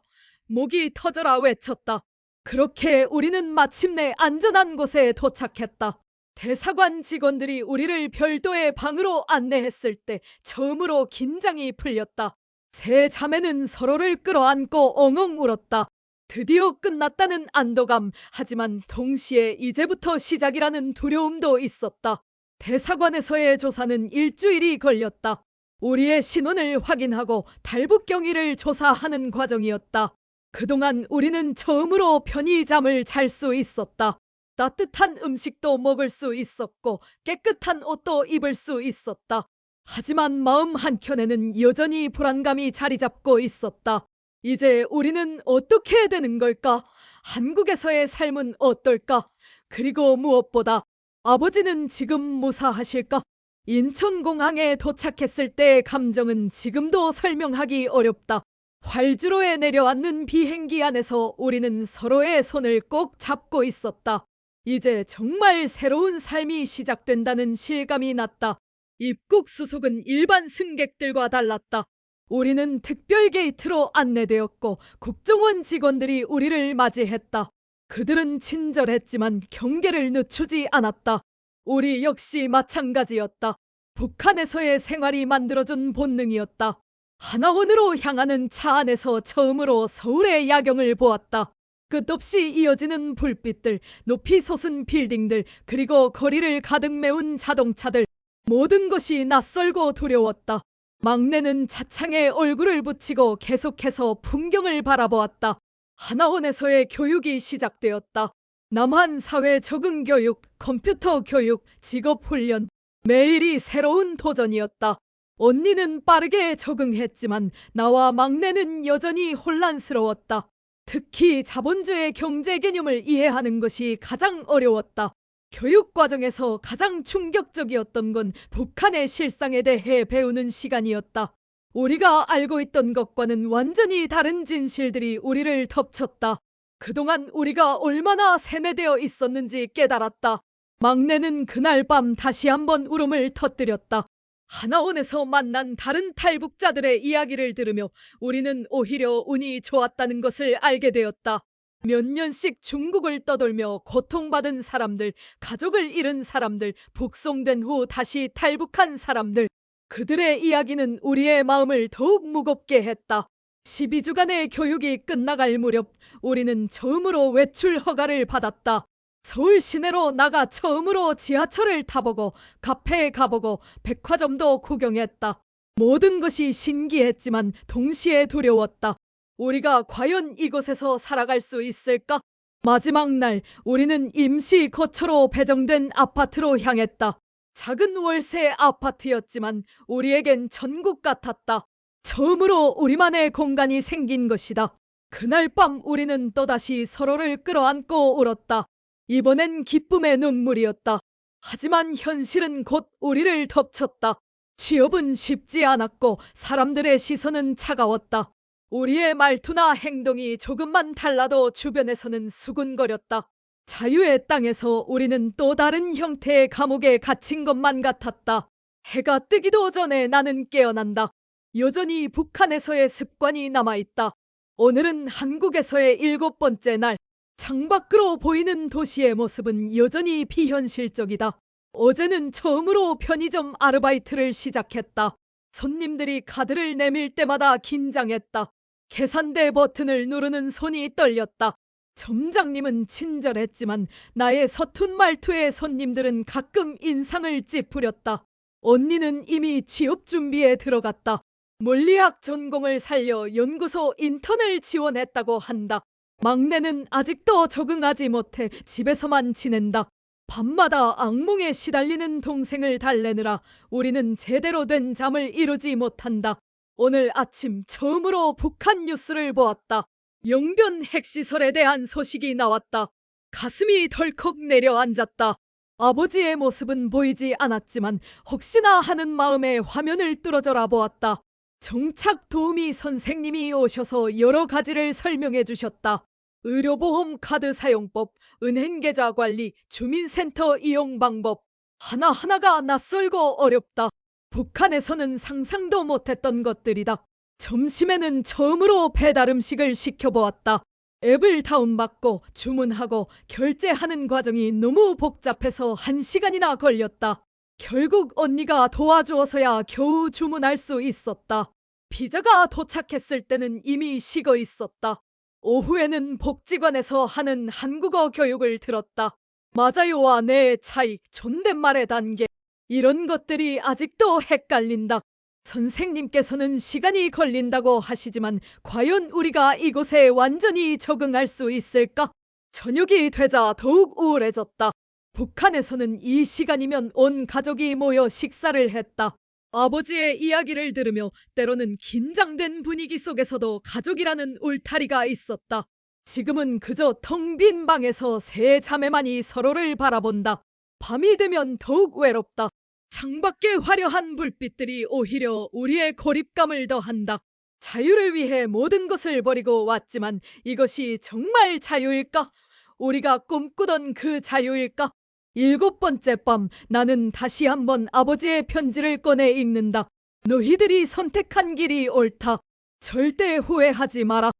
목이 터져라 외쳤다. 그렇게 우리는 마침내 안전한 곳에 도착했다. 대사관 직원들이 우리를 별도의 방으로 안내했을 때 처음으로 긴장이 풀렸다. 세 자매는 서로를 끌어안고 엉엉 울었다. 드디어 끝났다는 안도감, 하지만 동시에 이제부터 시작이라는 두려움도 있었다. 대사관에서의 조사는 일주일이 걸렸다. 우리의 신원을 확인하고 탈북 경위를 조사하는 과정이었다. 그동안 우리는 처음으로 편히 잠을 잘 수 있었다. 따뜻한 음식도 먹을 수 있었고 깨끗한 옷도 입을 수 있었다. 하지만 마음 한켠에는 여전히 불안감이 자리 잡고 있었다. 이제 우리는 어떻게 되는 걸까? 한국에서의 삶은 어떨까? 그리고 무엇보다 아버지는 지금 무사하실까? 인천공항에 도착했을 때의 감정은 지금도 설명하기 어렵다. 활주로에 내려앉는 비행기 안에서 우리는 서로의 손을 꼭 잡고 있었다. 이제 정말 새로운 삶이 시작된다는 실감이 났다. 입국 수속은 일반 승객들과 달랐다. 우리는 특별 게이트로 안내되었고 국정원 직원들이 우리를 맞이했다. 그들은 친절했지만 경계를 늦추지 않았다. 우리 역시 마찬가지였다. 북한에서의 생활이 만들어준 본능이었다. 하나원으로 향하는 차 안에서 처음으로 서울의 야경을 보았다. 끝없이 이어지는 불빛들, 높이 솟은 빌딩들, 그리고 거리를 가득 메운 자동차들. 모든 것이 낯설고 두려웠다. 막내는 차창에 얼굴을 붙이고 계속해서 풍경을 바라보았다. 하나원에서의 교육이 시작되었다. 남한 사회 적응 교육, 컴퓨터 교육, 직업 훈련. 매일이 새로운 도전이었다. 언니는 빠르게 적응했지만 나와 막내는 여전히 혼란스러웠다. 특히 자본주의 경제 개념을 이해하는 것이 가장 어려웠다. 교육 과정에서 가장 충격적이었던 건 북한의 실상에 대해 배우는 시간이었다. 우리가 알고 있던 것과는 완전히 다른 진실들이 우리를 덮쳤다. 그동안 우리가 얼마나 세뇌되어 있었는지 깨달았다. 막내는 그날 밤 다시 한번 울음을 터뜨렸다. 하나원에서 만난 다른 탈북자들의 이야기를 들으며 우리는 오히려 운이 좋았다는 것을 알게 되었다. 몇 년씩 중국을 떠돌며 고통받은 사람들, 가족을 잃은 사람들, 북송된 후 다시 탈북한 사람들. 그들의 이야기는 우리의 마음을 더욱 무겁게 했다. 12주간의 교육이 끝나갈 무렵 우리는 처음으로 외출 허가를 받았다. 서울 시내로 나가 처음으로 지하철을 타보고 카페에 가보고 백화점도 구경했다. 모든 것이 신기했지만 동시에 두려웠다. 우리가 과연 이곳에서 살아갈 수 있을까? 마지막 날 우리는 임시 거처로 배정된 아파트로 향했다. 작은 월세 아파트였지만 우리에겐 천국 같았다. 처음으로 우리만의 공간이 생긴 것이다. 그날 밤 우리는 또다시 서로를 끌어안고 울었다. 이번엔 기쁨의 눈물이었다. 하지만 현실은 곧 우리를 덮쳤다. 취업은 쉽지 않았고 사람들의 시선은 차가웠다. 우리의 말투나 행동이 조금만 달라도 주변에서는 수군거렸다. 자유의 땅에서 우리는 또 다른 형태의 감옥에 갇힌 것만 같았다. 해가 뜨기도 전에 나는 깨어난다. 여전히 북한에서의 습관이 남아있다. 오늘은 한국에서의 7번째 날. 창밖으로 보이는 도시의 모습은 여전히 비현실적이다. 어제는 처음으로 편의점 아르바이트를 시작했다. 손님들이 카드를 내밀 때마다 긴장했다. 계산대 버튼을 누르는 손이 떨렸다. 점장님은 친절했지만 나의 서툰 말투에 손님들은 가끔 인상을 찌푸렸다. 언니는 이미 취업 준비에 들어갔다. 물리학 전공을 살려 연구소 인턴을 지원했다고 한다. 막내는 아직도 적응하지 못해 집에서만 지낸다. 밤마다 악몽에 시달리는 동생을 달래느라 우리는 제대로 된 잠을 이루지 못한다. 오늘 아침 처음으로 북한 뉴스를 보았다. 영변 핵시설에 대한 소식이 나왔다. 가슴이 덜컥 내려앉았다. 아버지의 모습은 보이지 않았지만 혹시나 하는 마음에 화면을 뚫어져라 보았다. 정착 도우미 선생님이 오셔서 여러 가지를 설명해 주셨다. 의료보험 카드 사용법, 은행계좌 관리, 주민센터 이용 방법. 하나하나가 낯설고 어렵다. 북한에서는 상상도 못했던 것들이다. 점심에는 처음으로 배달 음식을 시켜보았다. 앱을 다운받고 주문하고 결제하는 과정이 너무 복잡해서 1시간이나 걸렸다. 결국 언니가 도와주어서야 겨우 주문할 수 있었다. 피자가 도착했을 때는 이미 식어 있었다. 오후에는 복지관에서 하는 한국어 교육을 들었다. 맞아요와 네의 차이, 존댓말의 단계. 이런 것들이 아직도 헷갈린다. 선생님께서는 시간이 걸린다고 하시지만 과연 우리가 이곳에 완전히 적응할 수 있을까? 저녁이 되자 더욱 우울해졌다. 북한에서는 이 시간이면 온 가족이 모여 식사를 했다. 아버지의 이야기를 들으며 때로는 긴장된 분위기 속에서도 가족이라는 울타리가 있었다. 지금은 그저 텅 빈 방에서 세 자매만이 서로를 바라본다. 밤이 되면 더욱 외롭다. 창밖의 화려한 불빛들이 오히려 우리의 고립감을 더한다. 자유를 위해 모든 것을 버리고 왔지만 이것이 정말 자유일까? 우리가 꿈꾸던 그 자유일까? 7번째 밤, 나는 다시 한번 아버지의 편지를 꺼내 읽는다. 너희들이 선택한 길이 옳다. 절대 후회하지 마라.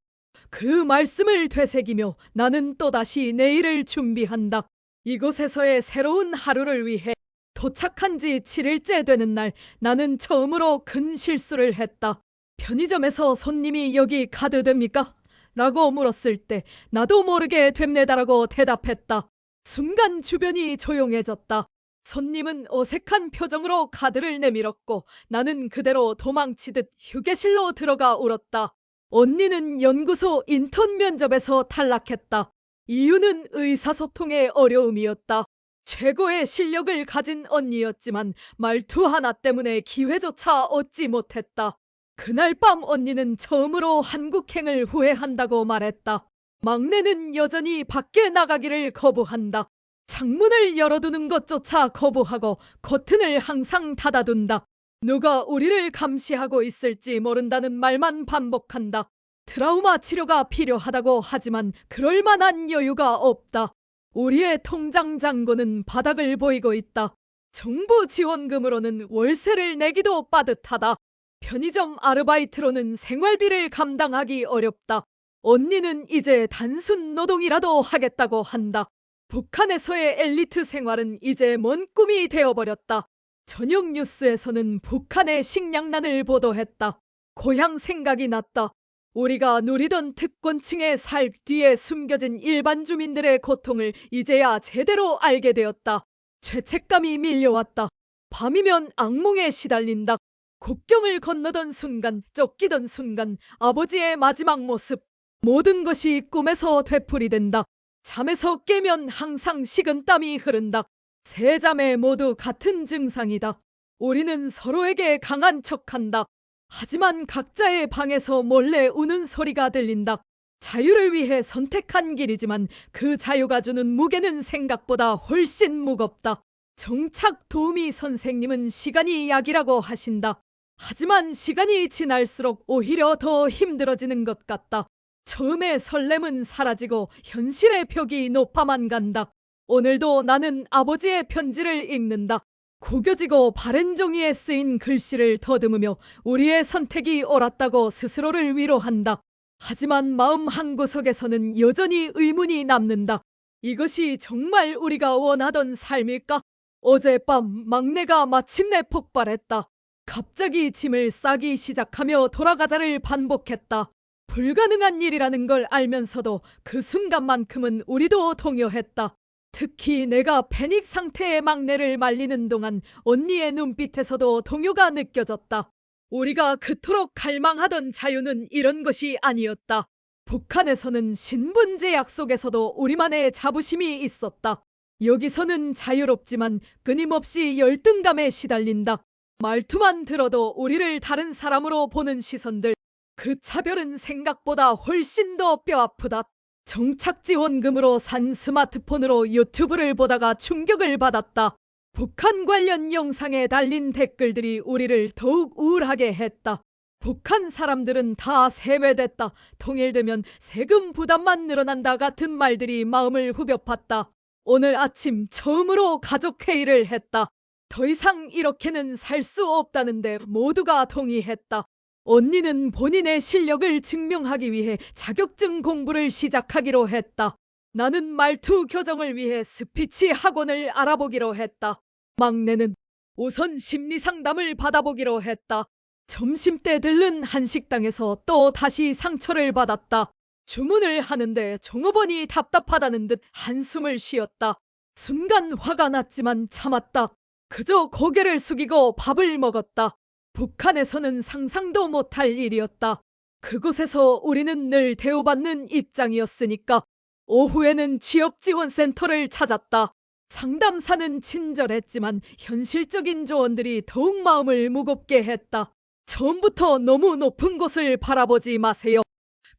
그 말씀을 되새기며 나는 또다시 내일을 준비한다. 이곳에서의 새로운 하루를 위해. 도착한 지 7일째 되는 날, 나는 처음으로 큰 실수를 했다. 편의점에서 손님이 여기 카드 됩니까? 라고 물었을 때 나도 모르게 됩니다라고 대답했다. 순간 주변이 조용해졌다. 손님은 어색한 표정으로 카드를 내밀었고 나는 그대로 도망치듯 휴게실로 들어가 울었다. 언니는 연구소 인턴 면접에서 탈락했다. 이유는 의사소통의 어려움이었다. 최고의 실력을 가진 언니였지만 말투 하나 때문에 기회조차 얻지 못했다. 그날 밤 언니는 처음으로 한국행을 후회한다고 말했다. 막내는 여전히 밖에 나가기를 거부한다. 창문을 열어두는 것조차 거부하고 커튼을 항상 닫아둔다. 누가 우리를 감시하고 있을지 모른다는 말만 반복한다. 트라우마 치료가 필요하다고 하지만 그럴 만한 여유가 없다. 우리의 통장 잔고는 바닥을 보이고 있다. 정부 지원금으로는 월세를 내기도 빠듯하다. 편의점 아르바이트로는 생활비를 감당하기 어렵다. 언니는 이제 단순 노동이라도 하겠다고 한다. 북한에서의 엘리트 생활은 이제 먼 꿈이 되어버렸다. 저녁 뉴스에서는 북한의 식량난을 보도했다. 고향 생각이 났다. 우리가 누리던 특권층의 살 뒤에 숨겨진 일반 주민들의 고통을 이제야 제대로 알게 되었다. 죄책감이 밀려왔다. 밤이면 악몽에 시달린다. 국경을 건너던 순간, 쫓기던 순간, 아버지의 마지막 모습. 모든 것이 꿈에서 되풀이된다. 잠에서 깨면 항상 식은땀이 흐른다. 세 자매 모두 같은 증상이다. 우리는 서로에게 강한 척한다. 하지만 각자의 방에서 몰래 우는 소리가 들린다. 자유를 위해 선택한 길이지만 그 자유가 주는 무게는 생각보다 훨씬 무겁다. 정착 도우미 선생님은 시간이 약이라고 하신다. 하지만 시간이 지날수록 오히려 더 힘들어지는 것 같다. 처음에 설렘은 사라지고 현실의 벽이 높아만 간다. 오늘도 나는 아버지의 편지를 읽는다. 구겨지고 바랜 종이에 쓰인 글씨를 더듬으며 우리의 선택이 옳았다고 스스로를 위로한다. 하지만 마음 한구석에서는 여전히 의문이 남는다. 이것이 정말 우리가 원하던 삶일까? 어젯밤 막내가 마침내 폭발했다. 갑자기 짐을 싸기 시작하며 돌아가자를 반복했다. 불가능한 일이라는 걸 알면서도 그 순간만큼은 우리도 동요했다. 특히 내가 패닉 상태의 막내를 말리는 동안 언니의 눈빛에서도 동요가 느껴졌다. 우리가 그토록 갈망하던 자유는 이런 것이 아니었다. 북한에서는 신분제약 속에서도 우리만의 자부심이 있었다. 여기서는 자유롭지만 끊임없이 열등감에 시달린다. 말투만 들어도 우리를 다른 사람으로 보는 시선들. 그 차별은 생각보다 훨씬 더 뼈아프다. 정착지원금으로 산 스마트폰으로 유튜브를 보다가 충격을 받았다. 북한 관련 영상에 달린 댓글들이 우리를 더욱 우울하게 했다. 북한 사람들은 다 세뇌됐다. 통일되면 세금 부담만 늘어난다 같은 말들이 마음을 후벼팠다. 오늘 아침 처음으로 가족회의를 했다. 더 이상 이렇게는 살 수 없다는데 모두가 동의했다. 언니는 본인의 실력을 증명하기 위해 자격증 공부를 시작하기로 했다. 나는 말투 교정을 위해 스피치 학원을 알아보기로 했다. 막내는 우선 심리상담을 받아보기로 했다. 점심때 들른 한식당에서 또 다시 상처를 받았다. 주문을 하는데 종업원이 답답하다는 듯 한숨을 쉬었다. 순간 화가 났지만 참았다. 그저 고개를 숙이고 밥을 먹었다. 북한에서는 상상도 못할 일이었다. 그곳에서 우리는 늘 대우받는 입장이었으니까. 오후에는 취업지원센터를 찾았다. 상담사는 친절했지만 현실적인 조언들이 더욱 마음을 무겁게 했다. 처음부터 너무 높은 곳을 바라보지 마세요.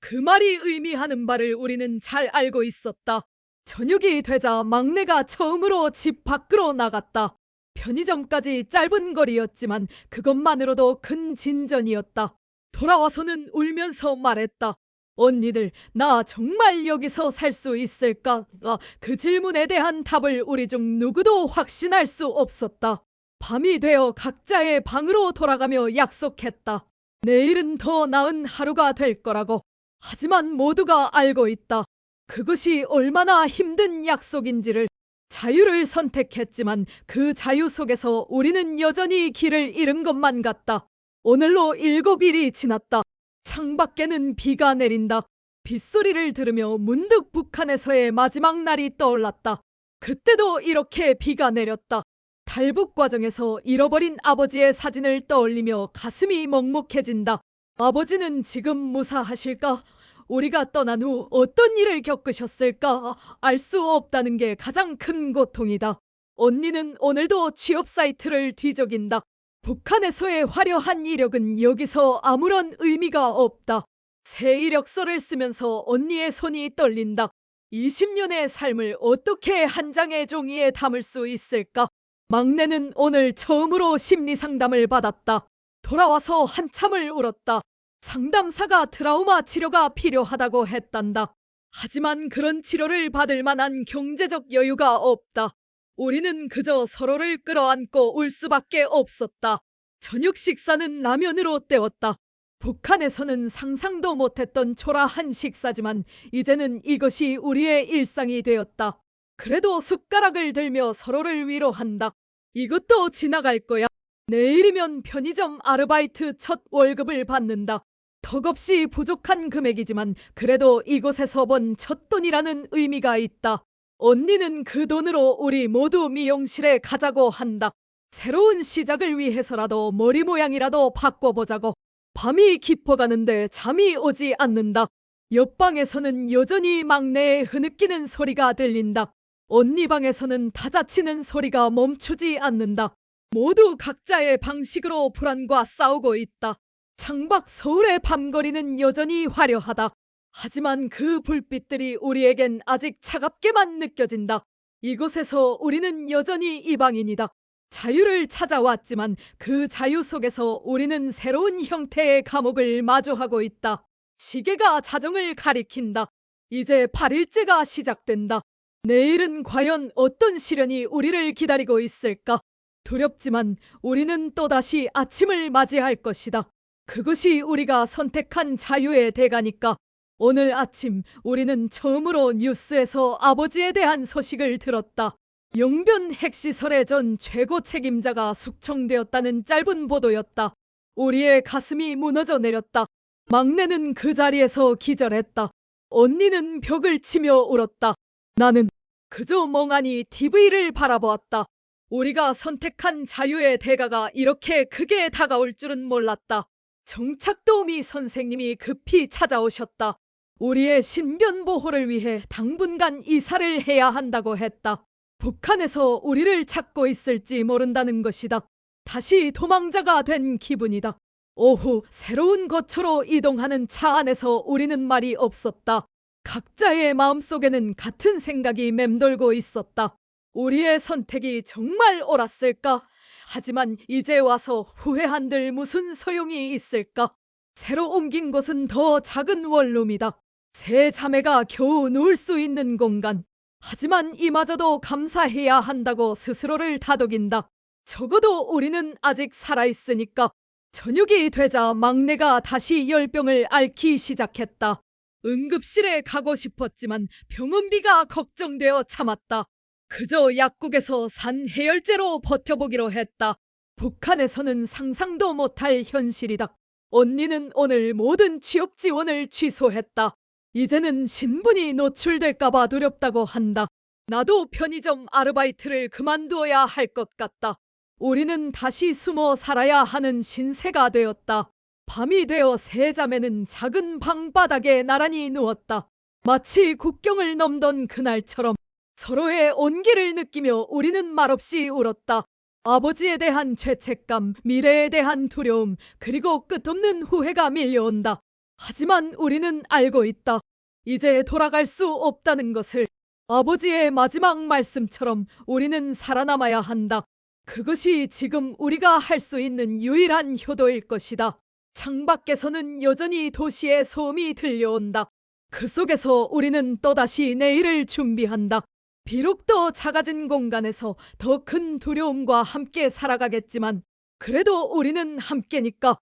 그 말이 의미하는 바를 우리는 잘 알고 있었다. 저녁이 되자 막내가 처음으로 집 밖으로 나갔다. 편의점까지 짧은 거리였지만 그것만으로도 큰 진전이었다. 돌아와서는 울면서 말했다. 언니들, 나 정말 여기서 살 수 있을까? 그 질문에 대한 답을 우리 중 누구도 확신할 수 없었다. 밤이 되어 각자의 방으로 돌아가며 약속했다. 내일은 더 나은 하루가 될 거라고. 하지만 모두가 알고 있다. 그것이 얼마나 힘든 약속인지를. 자유를 선택했지만 그 자유 속에서 우리는 여전히 길을 잃은 것만 같다. 오늘로 7일이 지났다. 창밖에는 비가 내린다. 빗소리를 들으며 문득 북한에서의 마지막 날이 떠올랐다. 그때도 이렇게 비가 내렸다. 탈북 과정에서 잃어버린 아버지의 사진을 떠올리며 가슴이 먹먹해진다. 아버지는 지금 무사하실까? 우리가 떠난 후 어떤 일을 겪으셨을까? 알 수 없다는 게 가장 큰 고통이다. 언니는 오늘도 취업 사이트를 뒤적인다. 북한에서의 화려한 이력은 여기서 아무런 의미가 없다. 새 이력서를 쓰면서 언니의 손이 떨린다. 20년의 삶을 어떻게 한 장의 종이에 담을 수 있을까? 막내는 오늘 처음으로 심리 상담을 받았다. 돌아와서 한참을 울었다. 상담사가 트라우마 치료가 필요하다고 했단다. 하지만 그런 치료를 받을 만한 경제적 여유가 없다. 우리는 그저 서로를 끌어안고 울 수밖에 없었다. 저녁 식사는 라면으로 때웠다. 북한에서는 상상도 못했던 초라한 식사지만 이제는 이것이 우리의 일상이 되었다. 그래도 숟가락을 들며 서로를 위로한다. 이것도 지나갈 거야. 내일이면 편의점 아르바이트 첫 월급을 받는다. 턱없이 부족한 금액이지만 그래도 이곳에서 번 첫 돈이라는 의미가 있다. 언니는 그 돈으로 우리 모두 미용실에 가자고 한다. 새로운 시작을 위해서라도 머리 모양이라도 바꿔보자고. 밤이 깊어가는데 잠이 오지 않는다. 옆방에서는 여전히 막내의 흐느끼는 소리가 들린다. 언니 방에서는 타자치는 소리가 멈추지 않는다. 모두 각자의 방식으로 불안과 싸우고 있다. 창밖 서울의 밤거리는 여전히 화려하다. 하지만 그 불빛들이 우리에겐 아직 차갑게만 느껴진다. 이곳에서 우리는 여전히 이방인이다. 자유를 찾아왔지만 그 자유 속에서 우리는 새로운 형태의 감옥을 마주하고 있다. 시계가 자정을 가리킨다. 이제 8일째가 시작된다. 내일은 과연 어떤 시련이 우리를 기다리고 있을까? 두렵지만 우리는 또다시 아침을 맞이할 것이다. 그것이 우리가 선택한 자유의 대가니까. 오늘 아침 우리는 처음으로 뉴스에서 아버지에 대한 소식을 들었다. 영변 핵시설의 전 최고 책임자가 숙청되었다는 짧은 보도였다. 우리의 가슴이 무너져 내렸다. 막내는 그 자리에서 기절했다. 언니는 벽을 치며 울었다. 나는 그저 멍하니 TV를 바라보았다. 우리가 선택한 자유의 대가가 이렇게 크게 다가올 줄은 몰랐다. 정착도우미 선생님이 급히 찾아오셨다. 우리의 신변 보호를 위해 당분간 이사를 해야 한다고 했다. 북한에서 우리를 찾고 있을지 모른다는 것이다. 다시 도망자가 된 기분이다. 오후 새로운 거처로 이동하는 차 안에서 우리는 말이 없었다. 각자의 마음속에는 같은 생각이 맴돌고 있었다. 우리의 선택이 정말 옳았을까? 하지만 이제 와서 후회한들 무슨 소용이 있을까? 새로 옮긴 곳은 더 작은 원룸이다. 세 자매가 겨우 누울 수 있는 공간. 하지만 이마저도 감사해야 한다고 스스로를 다독인다. 적어도 우리는 아직 살아있으니까. 저녁이 되자 막내가 다시 열병을 앓기 시작했다. 응급실에 가고 싶었지만 병원비가 걱정되어 참았다. 그저 약국에서 산 해열제로 버텨보기로 했다. 북한에서는 상상도 못할 현실이다. 언니는 오늘 모든 취업 지원을 취소했다. 이제는 신분이 노출될까봐 두렵다고 한다. 나도 편의점 아르바이트를 그만두어야 할 것 같다. 우리는 다시 숨어 살아야 하는 신세가 되었다. 밤이 되어 세 자매는 작은 방바닥에 나란히 누웠다. 마치 국경을 넘던 그날처럼 서로의 온기를 느끼며 우리는 말없이 울었다. 아버지에 대한 죄책감, 미래에 대한 두려움, 그리고 끝없는 후회가 밀려온다. 하지만 우리는 알고 있다. 이제 돌아갈 수 없다는 것을. 아버지의 마지막 말씀처럼 우리는 살아남아야 한다. 그것이 지금 우리가 할 수 있는 유일한 효도일 것이다. 창밖에서는 여전히 도시의 소음이 들려온다. 그 속에서 우리는 또다시 내일을 준비한다. 비록 더 작아진 공간에서 더 큰 두려움과 함께 살아가겠지만 그래도 우리는 함께니까